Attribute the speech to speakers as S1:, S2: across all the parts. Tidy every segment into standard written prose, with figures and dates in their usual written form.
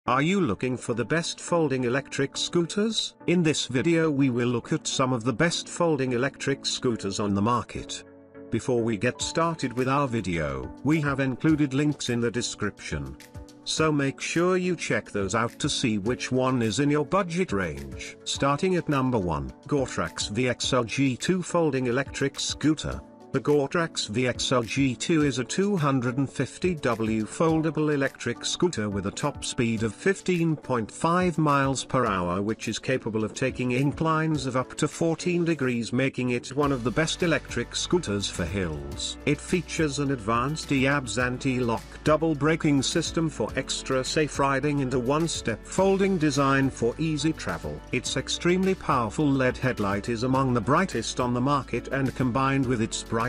S1: Are you looking for the best folding electric scooters? In this video we will look at some of the best folding electric scooters on the market. Before we get started with our video, we have included links in the description. So make sure you check those out to see which one is in your budget range. Starting at number 1, Gotrax VXL G2 Folding Electric Scooter. The Gotrax VXL G2 is a 250W foldable electric scooter with a top speed of 15.5 miles per hour, which is capable of taking inclines of up to 14 degrees, making it one of the best electric scooters for hills. It features an advanced ABS anti-lock double braking system for extra safe riding and a one-step folding design for easy travel. Its extremely powerful LED headlight is among the brightest on the market, and combined with its bright,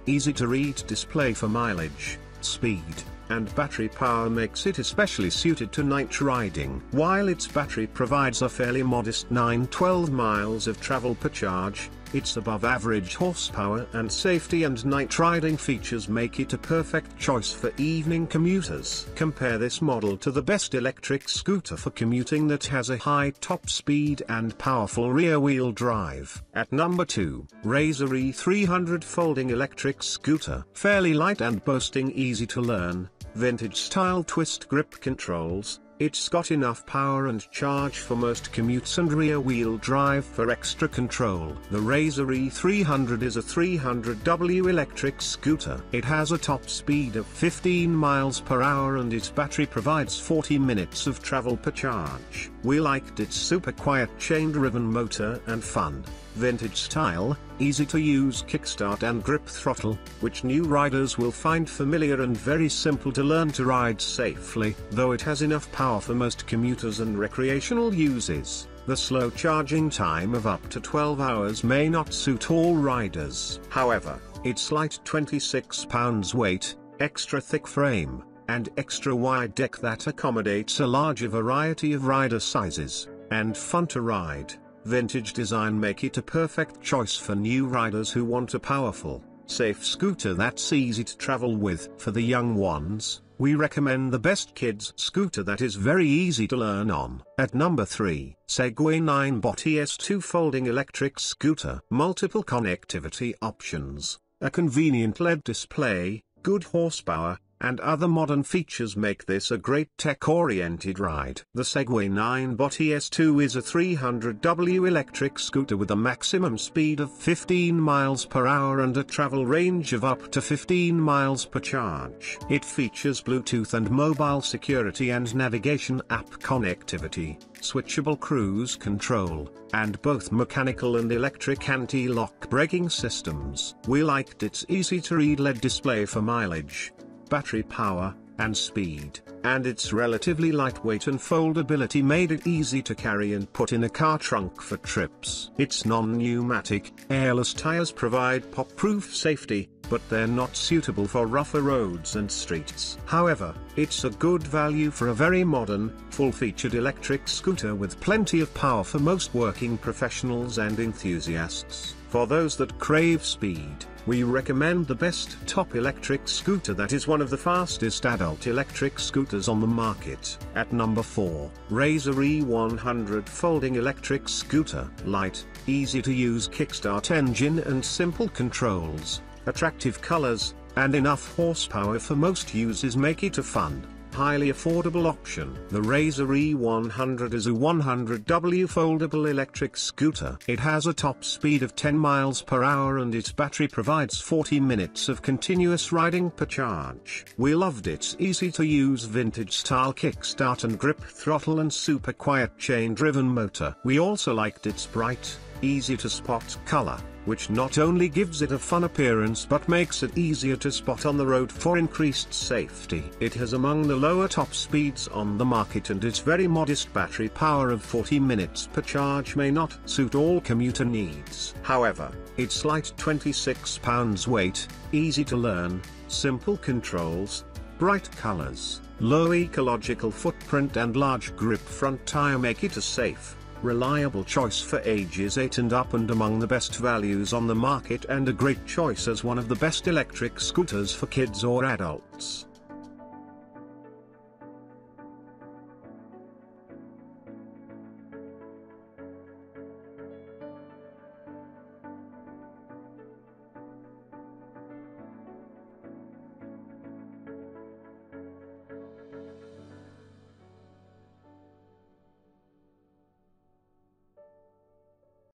S1: easy-to-read display for mileage, speed, and battery power makes it especially suited to night riding. While its battery provides a fairly modest 9-12 miles of travel per charge, its above-average horsepower and safety and night riding features make it a perfect choice for evening commuters. Compare this model to the best electric scooter for commuting that has a high top speed and powerful rear-wheel drive. At number 2, Razor E300 Folding Electric Scooter. Fairly light and boasting easy-to-learn, vintage-style twist grip controls, it's got enough power and charge for most commutes and rear-wheel drive for extra control. The Razor E300 is a 300W electric scooter. It has a top speed of 15 miles per hour and its battery provides 40 minutes of travel per charge. We liked its super quiet chain-driven motor and fun, vintage style, easy-to-use kickstart and grip throttle, which new riders will find familiar and very simple to learn to ride safely. Though it has enough power for most commuters and recreational uses, the slow charging time of up to 12 hours may not suit all riders. However, its light 26 pounds weight, extra thick frame, and extra wide deck that accommodates a larger variety of rider sizes, and fun to ride, vintage design make it a perfect choice for new riders who want a powerful, safe scooter that's easy to travel with. For the young ones, we recommend the best kids scooter that is very easy to learn on. At number 3, Segway Ninebot ES2 Folding Electric Scooter. Multiple connectivity options, a convenient LED display, good horsepower, and other modern features make this a great tech-oriented ride. The Segway Ninebot ES2 is a 300W electric scooter with a maximum speed of 15 miles per hour and a travel range of up to 15 miles per charge. It features Bluetooth and mobile security and navigation app connectivity, switchable cruise control, and both mechanical and electric anti-lock braking systems. We liked its easy-to-read LED display for mileage, battery power, and speed, and its relatively lightweight and foldability made it easy to carry and put in a car trunk for trips. Its non-pneumatic, airless tires provide pop-proof safety, but they're not suitable for rougher roads and streets. However, it's a good value for a very modern, full-featured electric scooter with plenty of power for most working professionals and enthusiasts. For those that crave speed, we recommend the best top electric scooter that is one of the fastest adult electric scooters on the market. At number 4, Razor E100 Folding Electric Scooter. Light, easy to use kickstart engine and simple controls, attractive colors, and enough horsepower for most users make it a fun, highly affordable option. The Razor E100 is a 100W foldable electric scooter. It has a top speed of 10 miles per hour and its battery provides 40 minutes of continuous riding per charge. We loved its easy-to-use vintage-style kickstart and grip throttle and super quiet chain-driven motor. We also liked its bright, easy-to-spot color, which not only gives it a fun appearance but makes it easier to spot on the road for increased safety. It has among the lower top speeds on the market, and its very modest battery power of 40 minutes per charge may not suit all commuter needs. However, its light 26 pounds weight, easy to learn, simple controls, bright colors, low ecological footprint and large grip front tire make it a safe, reliable choice for ages 8 and up, and among the best values on the market, and a great choice as one of the best electric scooters for kids or adults.